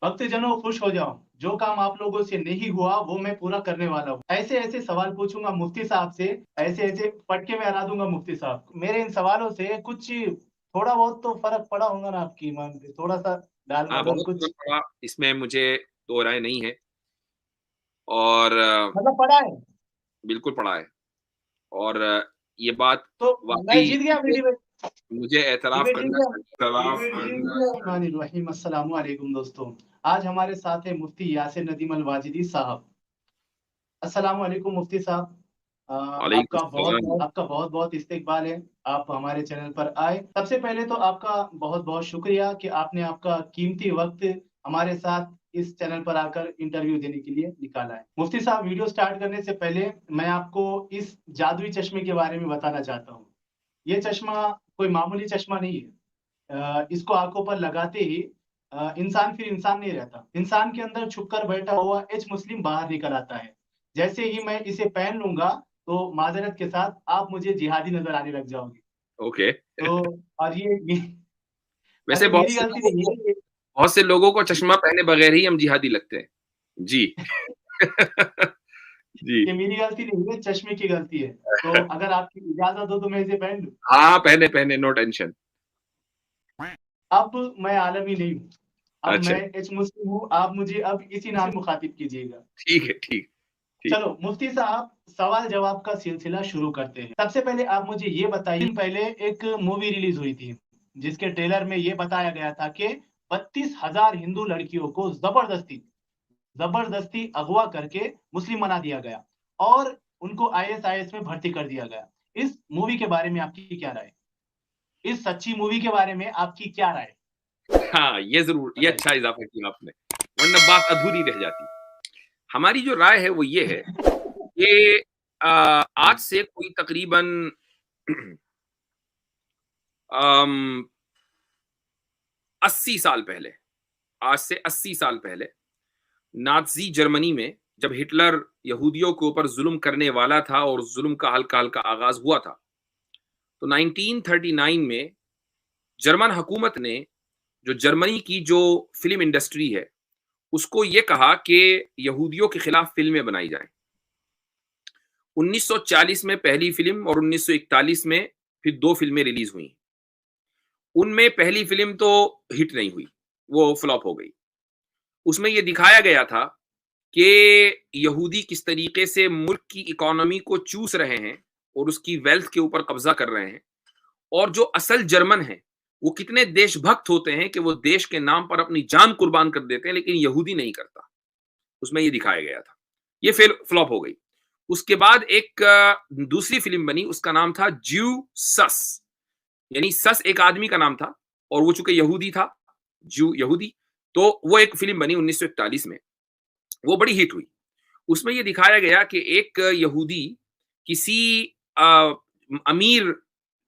भक्तजनों खुश हो जाओ, जो काम आप लोगों से नहीं हुआ वो मैं पूरा करने वाला हूँ। ऐसे ऐसे सवाल पूछूंगा मुफ्ती साहब से, ऐसे ऐसे पटके में हरा दूंगा मुफ्ती साहब को। मेरे इन सवालों से कुछ थोड़ा बहुत तो फर्क पड़ा होगा ना आपकी ईमान पे, थोड़ा सा डाल हाँ, अगर बहुत कुछ फर्क पड़ा, इसमें मुझे दो राय नहीं है। और मतलब पड़ा है बिल्कुल पड़ा है। और ये बात तो मैं वाकई जीत गया अपनी मुझे डिबेट। मुझे एतराफ डिबेट जीत करना गया। चाहिए, एतराफ करना चाहिए। बिस्मिल्लाहिर्रहमानिर्रहीम। अस्सलाम वालेकुम दोस्तों। आज हमारे साथ है मुफ्ती यासिर नदीम अल वाजिदी साहब। अस्सलाम वालेकुम मुफ्ती साहब। वालेकुम सलाम। आपका बहुत बहुत इस्तकबाल है। आप हमारे चैनल पर आए, सबसे पहले तो आपका बहुत बहुत शुक्रिया कि आपने आपका कीमती वक्त हमारे साथ इस चैनल पर आकर इंटरव्यू देने के लिए निकाला है। मुफ्ती साहब, वीडियो स्टार्ट करने से पहले मैं आपको इस जादुई चश्मे के बारे में बताना चाहता हूँ। ये चश्मा कोई मामूली चश्मा नहीं है। इसको आंखों पर लगाते ही इंसान फिर इंसान नहीं रहता। इंसान के अंदर छुपकर बैठा हुआ एच मुस्लिम बाहर निकल आता है। जैसे ही मैं इसे पहन लूंगा तो माजरत के साथ आप मुझे जिहादी नजर आने लग जाओगे। ओके। तो और ये वैसे वैसे मेरी गलती नहीं है ये। बहुत से लोगों को चश्मा पहने बगैर ही हम जिहादी लगते हैं। जी। जी। ये मेरी गलती नहीं है, चश्मे की गलती है। तो अगर आपकी इजाजत हो तो मैं इसे पहन लूं। हाँ, पहने पहने, नो टेंशन। अब मैं आलमी नहीं हूँ, अब अच्छा, मैं एच मुस्लिम हूँ। आप मुझे अब इसी नाम से मुखातिब कीजिएगा। ठीक है, ठीक ठीक। चलो मुफ्ती साहब, सवाल जवाब का सिलसिला शुरू करते हैं। सबसे पहले आप मुझे ये बताइए, दिन पहले एक मूवी रिलीज हुई थी जिसके ट्रेलर में ये बताया गया था कि 32,000 हिंदू लड़कियों को जबरदस्ती जबरदस्ती अगवा करके मुस्लिम बना दिया गया और उनको आईएसआईएस में भर्ती कर दिया गया। इस मूवी के बारे में आपकी क्या राय? इस सच्ची मूवी के बारे में आपकी क्या राय? हाँ, ये ज़रूर, ये बताइए। अच्छा इज़ाफ़ा किया आपने, वरना बात अधूरी रह जाती। हमारी जो राय है वो ये है कि आज से कोई तकरीबन अम, 80 साल पहले, आज से 80 साल पहले नाज़ी जर्मनी में जब हिटलर यहूदियों के ऊपर ज़ुल्म करने वाला था और ज़ुल्म का हल्का-हल्का आगाज़ हुआ था, तो 1939 में जर्मन हुकूमत ने जो जर्मनी की जो फ़िल्म इंडस्ट्री है, उसको ये कहा कि यहूदियों के खिलाफ फ़िल्में बनाई जाएँ। 1940 में पहली फ़िल्म और 1941 में फिर 2 फ़िल्में रिलीज़ हुईं। उनमें पहली फ़िल्म तो हिट नहीं हुई, वो फ्लॉप हो गई। उसमें ये दिखाया गया था कि यहूदी किस तरीके से मुल्क की इकोनॉमी को चूस रहे हैं और उसकी वेल्थ के ऊपर कब्ज़ा कर रहे हैं, और जो असल जर्मन हैं, वो कितने देशभक्त होते हैं कि वो देश के नाम पर अपनी जान कुर्बान कर देते हैं, लेकिन यहूदी नहीं करता। उसमें ये दिखाया गया था। ये फिर फ्लॉप हो गई। उसके बाद एक दूसरी फ़िल्म बनी, उसका नाम था ज्यू सस, यानी सस एक आदमी का नाम था और वो चूँकि यहूदी था, ज्यू यहूदी, तो वो एक फ़िल्म बनी 1941 में, वो बड़ी हिट हुई। उसमें ये दिखाया गया कि एक यहूदी किसी अ, अमीर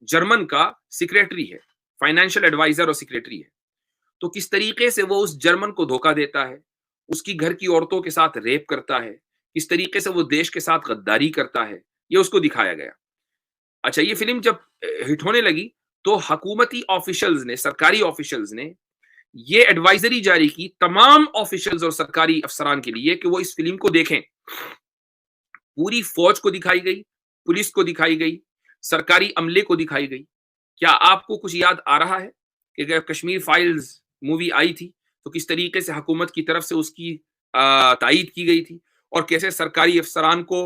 जर्मन का सेक्रेटरी है, फाइनेंशियल एडवाइज़र और सेक्रेटरी है। तो किस तरीके से वो उस जर्मन को धोखा देता है, उसकी घर की औरतों के साथ रेप करता है, किस तरीके से वो देश के साथ गद्दारी करता है, ये उसको दिखाया गया। अच्छा, ये फ़िल्म जब हिट होने लगी, तो हकूमती ऑफ़िशियल्स ने, सरकारी ऑफ़िशियल्स ने ये एडवाइज़री जारी की तमाम ऑफ़िशियल्स और सरकारी अफ़सरान के लिए कि वो इस फ़िल्म को देखें। पूरी फ़ौज को दिखाई गई, पुलिस को दिखाई गई, सरकारी अमले को दिखाई गई। क्या आपको कुछ याद आ रहा है कि जब कश्मीर फाइल्स मूवी आई थी, तो किस तरीके से हुकूमत की तरफ से उसकी तायीद की गई थी और कैसे सरकारी अफ़सरान को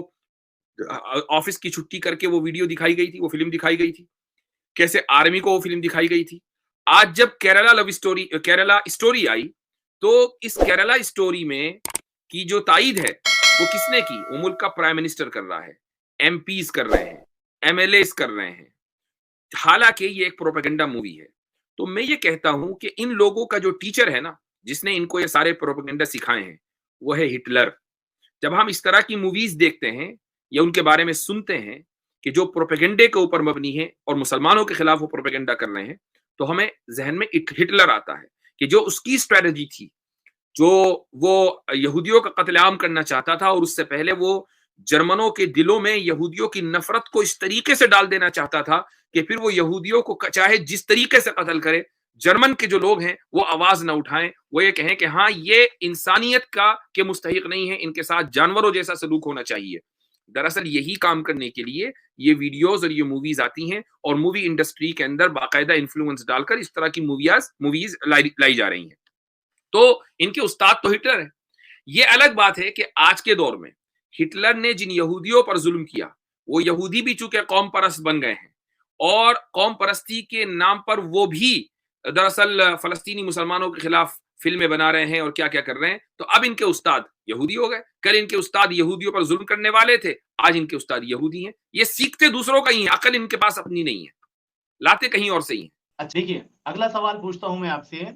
ऑफ़िस की छुट्टी करके वो वीडियो दिखाई गई थी, वो फ़िल्म दिखाई गई थी? कैसे आर्मी को वो फ़िल्म दिखाई गई थी? आज जब केरला स्टोरी आई, तो इस केरला स्टोरी में की जो तायीद है, वो किसने की? वो मुल्क का प्राइम मिनिस्टर कर रहा है, एमपीज़ कर रहे हैं, एमएलएज़ कर रहे हैं। हालाँकि ये एक प्रोपेगेंडा मूवी है। तो मैं ये कहता हूँ कि इन लोगों का जो टीचर है ना, जिसने इनको ये सारे प्रोपेगेंडा सिखाए हैं, वो है हिटलर। जब हम इस तरह की मूवीज़ देखते हैं या उनके बारे में सुनते हैं कि जो प्रोपेगेंडे के ऊपर मबनी है और मुसलमानों के खिलाफ वो प्रोपेगेंडा कर रहे हैं, तो हमें ज़हन में एक हिटलर आता है कि जो उसकी स्ट्रैटेजी थी, जो वो यहूदियों का कत्लेआम करना चाहता था और उससे पहले वो जर्मनों के दिलों में यहूदियों की नफ़रत को इस तरीके से डाल देना चाहता था कि फिर वो यहूदियों को चाहे जिस तरीके से कत्ल करे, जर्मन के जो लोग हैं वो आवाज ना उठाएं, वो ये कहें कि हाँ ये इंसानियत का के मुस्तहिक नहीं है, इनके साथ जानवरों जैसा सलूक होना चाहिए। दरअसल यही काम करने के लिए ये वीडियोस और ये मूवीज आती हैं और मूवी इंडस्ट्री के अंदर बाकायदा इन्फ्लुएंस डालकर इस तरह की मूवीज लाई जा रही हैं। तो इनके उस्ताद तो हिटलर है। ये अलग बात है कि आज के दौर में हिटलर ने जिन यहूदियों पर जुल्म किया, वो यहूदी भी चूंकि कौम परस्त बन गए हैं और कौम परस्ती के नाम पर वो भी दरअसल फलस्तीनी मुसलमानों के खिलाफ फिल्में बना रहे हैं और क्या क्या कर रहे हैं। तो अब इनके उस्ताद यहूदी हो गए। कल इनके उस्ताद यहूदियों पर जुल्म करने वाले थे, आज इनके उस्ताद यहूदी हैं। ये सीखते दूसरों का ही है, अकल इनके पास अपनी नहीं है, लाते कहीं और से ही है। अच्छा देखिए, अगला सवाल पूछता हूं मैं आपसे।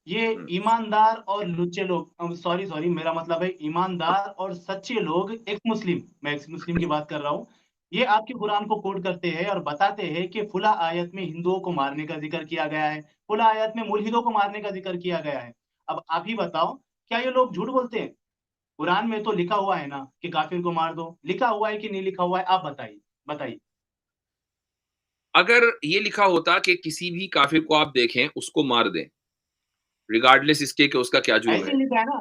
ये ईमानदार और लुच्चे लोग, सॉरी मेरा मतलब है ईमानदार और सच्चे लोग एक्स मुस्लिम, मैं एक्स मुस्लिम की बात कर रहा हूँ, ये आपके कुरान को कोट करते हैं और बताते हैं कि फुला आयत में हिंदुओं को मारने का जिक्र किया गया है, फुला आयत में मुल्हिदों को मारने का जिक्र किया गया है। अब आप ही बताओ, क्या ये लोग झूठ बोलते हैं? कुरान में तो लिखा हुआ है ना कि काफिर को मार दो, लिखा हुआ है कि नहीं लिखा हुआ है? आप बताइए बताइए। अगर ये लिखा होता कि किसी भी काफिर को आप देखें उसको मार दें, रिगार्डलेस इसके कि उसका क्या जुर्म ऐसे है, ही लिखा है ना,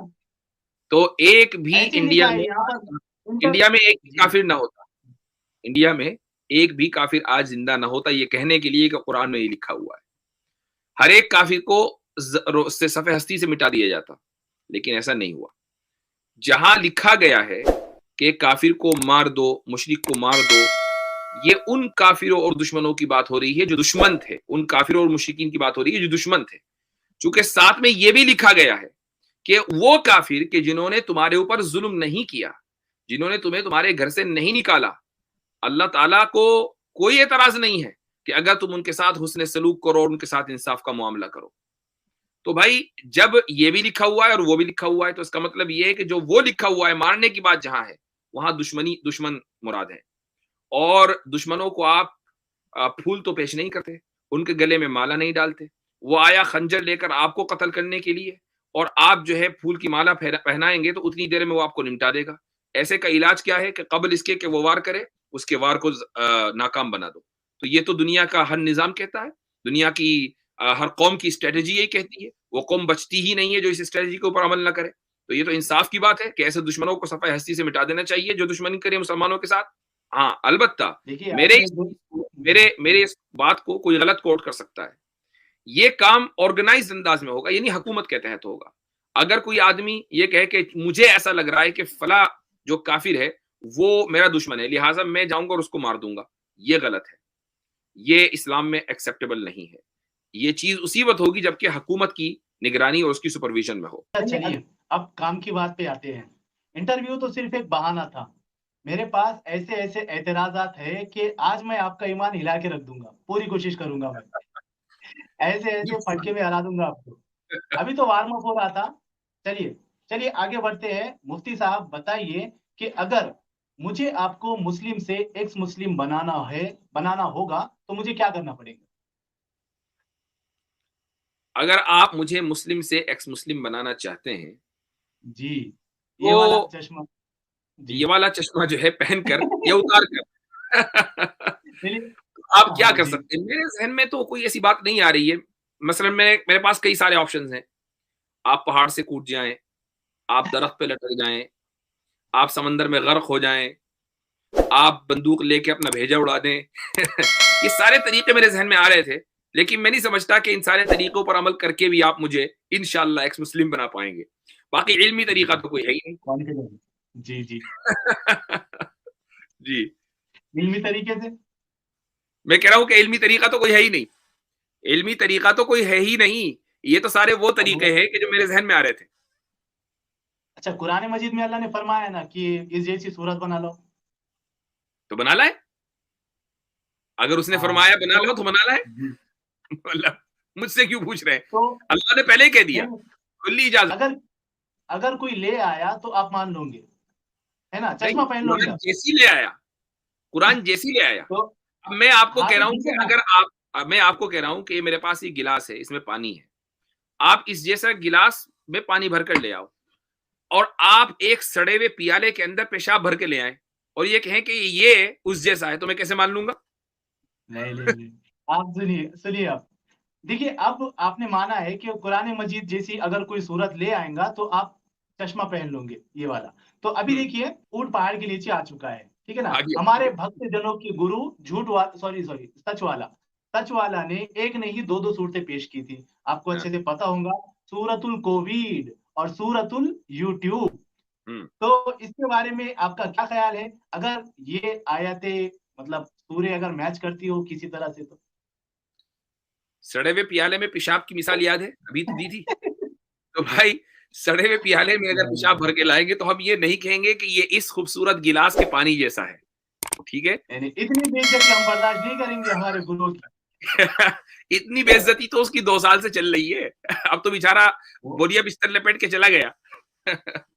तो एक भी ऐसे ही इंडिया लिखा है में यहाँ पर इंडिया में एक भी जी काफिर ना होता। इंडिया में एक भी काफिर आज जिंदा ना होता, ये कहने के लिए कि कुरान में ये लिखा हुआ है। हर एक काफिर को से सफ़े हस्ती से मिटा दिया जाता, लेकिन ऐसा नहीं हुआ। जहां लिखा गया है कि काफिर को मार दो, मुशरिक को मार दो, ये उन काफिरों और दुश्मनों की बात हो रही है जो दुश्मन थे, उन काफिरों और मुशरिकीन की बात हो रही है जो दुश्मन थे। चूंकि साथ में ये भी लिखा गया है कि वो काफिर के जिन्होंने तुम्हारे ऊपर जुल्म नहीं किया, जिन्होंने तुम्हें तुम्हारे घर से नहीं निकाला, अल्लाह ताला को कोई एतराज नहीं है कि अगर तुम उनके साथ हुस्न सलूक करो और उनके साथ इंसाफ का मामला करो। तो भाई जब ये भी लिखा हुआ है और वो भी लिखा हुआ है, तो इसका मतलब ये है कि जो वो लिखा हुआ है मारने की बात जहां है, वहां दुश्मन मुराद है। और दुश्मनों को आप फूल तो पेश नहीं करते, उनके गले में माला नहीं डालते। वो आया खंजर लेकर आपको कत्ल करने के लिए, और आप जो है फूल की माला पहनाएंगे तो उतनी देर में वो आपको निपटा देगा। ऐसे का इलाज क्या है कि कबल इसके कि वो वार करे, उसके वार को नाकाम बना दो। तो ये तो दुनिया का हर निज़ाम कहता है, दुनिया की हर कौम की स्ट्रेटजी यही कहती है। वो कौम बचती ही नहीं है जो इस स्ट्रेटजी के ऊपर अमल ना करे। तो ये तो इंसाफ की बात है कि ऐसे दुश्मनों को सफ़े हस्ती से मिटा देना चाहिए जो दुश्मनी करे मुसलमानों के साथ। हाँ, अलबत्ता देखिए मेरे आपने इस जो मेरे इस बात को कोई गलत कोट कर सकता है। ये काम ऑर्गेनाइज्ड अंदाज में होगा, यानी हुकूमत के तहत होगा। अगर कोई आदमी ये कहे कि मुझे ऐसा लग रहा है कि फला जो काफिर है वो मेरा दुश्मन है, लिहाजा मैं जाऊंगा और उसको मार दूंगा, ये गलत है। ये इस्लाम में एक्सेप्टेबल नहीं है। ये चीज उसी वक्त होगी जबकि हुकूमत की निगरानी और उसकी सुपरविजन में हो। चलिए अब काम की बात पे आते हैं। इंटरव्यू तो सिर्फ एक बहाना था। मेरे पास ऐसे ऐसे एतराजात है कि आज मैं आपका ईमान हिला के रख दूंगा, पूरी कोशिश करूंगा मैं। ऐसे ऐसे फटके में हरा दूंगा आपको। अभी तो वार्म अप हो रहा था। चलिए चलिए आगे बढ़ते हैं। मुफ्ती साहब बताइए कि अगर मुझे आपको मुस्लिम से एक्स मुस्लिम बनाना होगा तो मुझे क्या करना पड़ेगा? अगर आप मुझे मुस्लिम से एक्स मुस्लिम बनाना चाहते हैं जी, ये वाला तो चश्मा। जी। ये वाला चश्मा जो है पहनकर या उतार कर चलिए। आप क्या हाँ कर जी। सकते हैं? मेरे ज़हन में तो कोई ऐसी बात नहीं आ रही है। मसलन मेरे पास कई सारे ऑप्शंस हैं। आप पहाड़ से कूद जाएँ, आप दरख्त पे लटक जाएँ, आप समंदर में गर्क हो जाएँ, आप बंदूक लेके अपना भेजा उड़ा दें। ये सारे तरीके मेरे ज़हन में आ रहे थे, लेकिन मैं नहीं समझता कि इन सारे तरीकों पर अमल करके भी आप मुझे इंशाअल्लाह एक्स मुस्लिम बना पाएँगे। बाकी इल्मी तरीका जी, तो कोई है ही नहीं। कॉन्फिडेंस। जी, जी। जी, इल्मी तरीके से? मैं कह रहा हूँ कि इल्मी तरीका तो कोई है ही नहीं। इल्मी तरीका तो कोई है ही नहीं। ये तो सारे वो अब तरीके वो हैं कि जो मेरे ज़हन में आ रहे थे। अच्छा, कुरान मजीद में अल्लाह ने फरमाया ना कि इस जैसी सूरत बना लो। तो बना लाए। अगर उसने हाँ, फरमाया बना लो तो तो बना लाए। जी, मतलब मुझसे क्यों पूछ रहे हैं? तो अल्लाह ने पहले ही कह दिया, नहीं, खुली इजाज़त। अगर अगर कोई ले आया तो आप मान लोगे, है ना? चश्मा नहीं, पहन लोगे कुरान आप। जैसी ले आया, कुरान जैसी ले आया। तो अब मैं आपको हाँ, कह तो रहा हूँ ठीक कि है ना? अगर आप अब मैं आपको कह रहा हूँ कि मेरे पास ये गिलास है, इसमें पानी है। आप इस जैसा गिलास में पानी भर कर ले आओ और आप एक सड़े हुए पियाले के अंदर पेशाब भर के ले आएँ और ये कहें कि ये उस जैसा है, तो मैं कैसे मान लूँगा? नहीं, नहीं, नहीं। आप सुनिए, सुनिए आप। देखिए, अब आपने माना है कि कुरान मजीद जैसी अगर कोई सूरत ले आएगा तो आप चश्मा पहन लोगे, ये वाला। तो अभी देखिए ऊंट पहाड़ के नीचे आ चुका है, ठीक है ना। आ गया, आ हमारे गया। भक्त जनों के गुरु झूठ वाला, सॉरी सॉरी, सच वाला ने एक नहीं दो दो सूरतें पेश की थी, आपको हाँ, अच्छे से पता होगा। सूरतुल कोविड और सूरतुल यूट्यूब। हम्म। तो इसके बारे में आपका क्या ख्याल है, अगर ये आयतें मतलब सूर्य अगर मैच करती हो किसी तरह से तो? सड़े हुए प्याले में पेशाब की मिसाल याद है, अभी तो दी थी। तो भाई, सड़े हुए प्याले में अगर पेशाब भर के लाएंगे तो हम ये नहीं कहेंगे कि ये इस खूबसूरत गिलास के पानी जैसा है, ठीक है। यानी इतनी बेइज्जती हम बर्दाश्त नहीं करेंगे हमारे गुरुओं की। इतनी बेइज्जती तो उसकी 2 साल से चल रही है। अब तो बेचारा वो बोरिया बिस्तर लपेट के चला गया।